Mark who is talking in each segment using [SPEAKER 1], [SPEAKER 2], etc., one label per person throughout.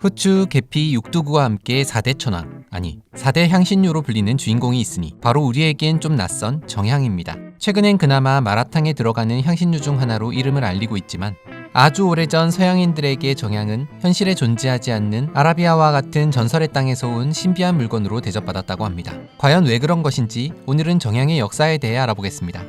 [SPEAKER 1] 후추, 계피, 육두구와 함께 4대 천황, 아니 4대 향신료로 불리는 주인공이 있으니 바로 우리에겐 좀 낯선 정향입니다. 최근엔 그나마 마라탕에 들어가는 향신료 중 하나로 이름을 알리고 있지만 아주 오래전 서양인들에게 정향은 현실에 존재하지 않는 아라비아와 같은 전설의 땅에서 온 신비한 물건으로 대접받았다고 합니다. 과연 왜 그런 것인지 오늘은 정향의 역사에 대해 알아보겠습니다.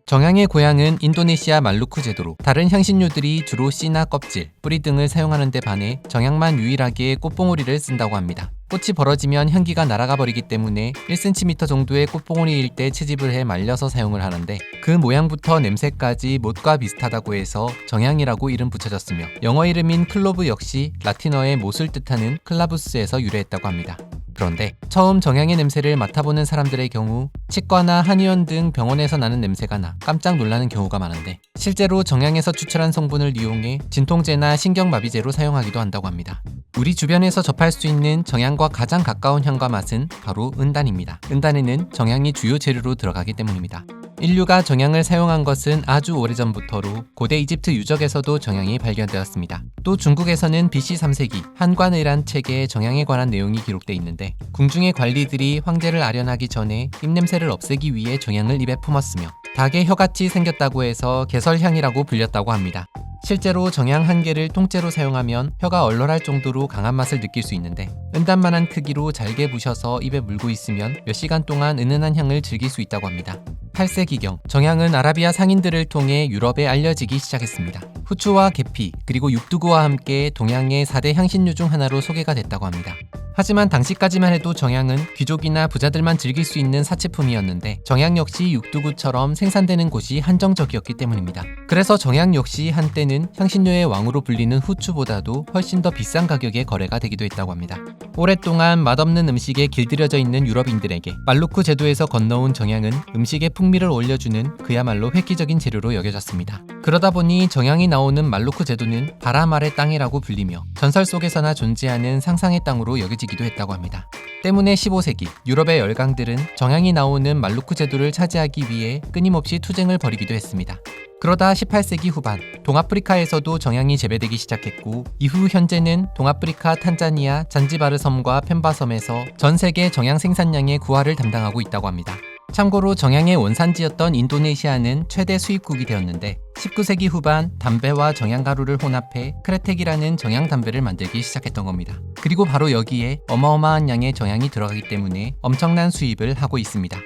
[SPEAKER 1] 정향의 고향은 인도네시아 말루쿠 제도로 다른 향신료들이 주로 씨나 껍질, 뿌리 등을 사용하는 데 반해 정향만 유일하게 꽃봉오리를 쓴다고 합니다. 꽃이 벌어지면 향기가 날아가 버리기 때문에 1cm 정도의 꽃봉오리일 때 채집을 해 말려서 사용을 하는데 그 모양부터 냄새까지 못과 비슷하다고 해서 정향이라고 이름 붙여졌으며 영어 이름인 클로브 역시 라틴어의 못을 뜻하는 클라부스에서 유래했다고 합니다. 그런데 처음 정향의 냄새를 맡아보는 사람들의 경우 치과나 한의원 등 병원에서 나는 냄새가 나 깜짝 놀라는 경우가 많은데 실제로 정향에서 추출한 성분을 이용해 진통제나 신경마비제로 사용하기도 한다고 합니다. 우리 주변에서 접할 수 있는 정향과 가장 가까운 향과 맛은 바로 은단입니다. 은단에는 정향이 주요 재료로 들어가기 때문입니다. 인류가 정향을 사용한 것은 아주 오래전부터로 고대 이집트 유적에서도 정향이 발견되었습니다. 또 중국에서는 BC 3세기 한관이란 책에 정향에 관한 내용이 기록돼 있는데 궁중의 관리들이 황제를 아련하기 전에 입냄새를 없애기 위해 정향을 입에 품었으며 닭의 혀같이 생겼다고 해서 개설향이라고 불렸다고 합니다. 실제로 정향 한 개를 통째로 사용하면 혀가 얼얼할 정도로 강한 맛을 느낄 수 있는데 은단만한 크기로 잘게 부셔서 입에 물고 있으면 몇 시간 동안 은은한 향을 즐길 수 있다고 합니다. 8세기경 정향은 아라비아 상인들을 통해 유럽에 알려지기 시작했습니다. 후추와 계피 그리고 육두구와 함께 동양의 4대 향신료 중 하나로 소개가 됐다고 합니다. 하지만 당시까지만 해도 정향은 귀족이나 부자들만 즐길 수 있는 사치품이었는데 정향 역시 육두구처럼 생산되는 곳이 한정적이었기 때문입니다. 그래서 정향 역시 한때는 향신료의 왕으로 불리는 후추보다도 훨씬 더 비싼 가격에 거래가 되기도 했다고 합니다. 오랫동안 맛없는 음식에 길들여져 있는 유럽인들에게 말루쿠 제도에서 건너온 정향은 음식에 풍미를 올려주는 그야말로 획기적인 재료로 여겨졌습니다. 그러다 보니 정향이 나오는 말루쿠 제도는 바람 아래 땅이라고 불리며 전설 속에서나 존재하는 상상의 땅으로 여겨지기도 했다고 합니다. 때문에 15세기 유럽의 열강들은 정향이 나오는 말루쿠 제도를 차지하기 위해 끊임없이 투쟁을 벌이기도 했습니다. 그러다 18세기 후반 동아프리카에서도 정향이 재배되기 시작했고 이후 현재는 동아프리카 탄자니아 잔지바르 섬과 펜바 섬에서 전 세계 정향 생산량의 9할을 담당하고 있다고 합니다. 참고로 정향의 원산지였던 인도네시아는 최대 수입국이 되었는데 19세기 후반 담배와 정향가루를 혼합해 크레텍이라는 정향 담배를 만들기 시작했던 겁니다. 그리고 바로 여기에 어마어마한 양의 정향이 들어가기 때문에 엄청난 수입을 하고 있습니다.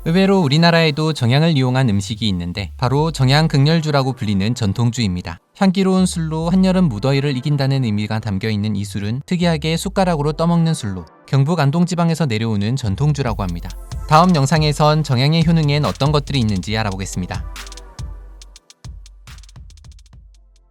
[SPEAKER 1] 의외로 우리나라에도 정향을 이용한 음식이 있는데 바로 정향 극렬주라고 불리는 전통주입니다. 향기로운 술로 한여름 무더위를 이긴다는 의미가 담겨있는 이 술은 특이하게 숟가락으로 떠먹는 술로 경북 안동지방에서 내려오는 전통주라고 합니다. 다음 영상에선 정향의 효능엔 어떤 것들이 있는지 알아보겠습니다.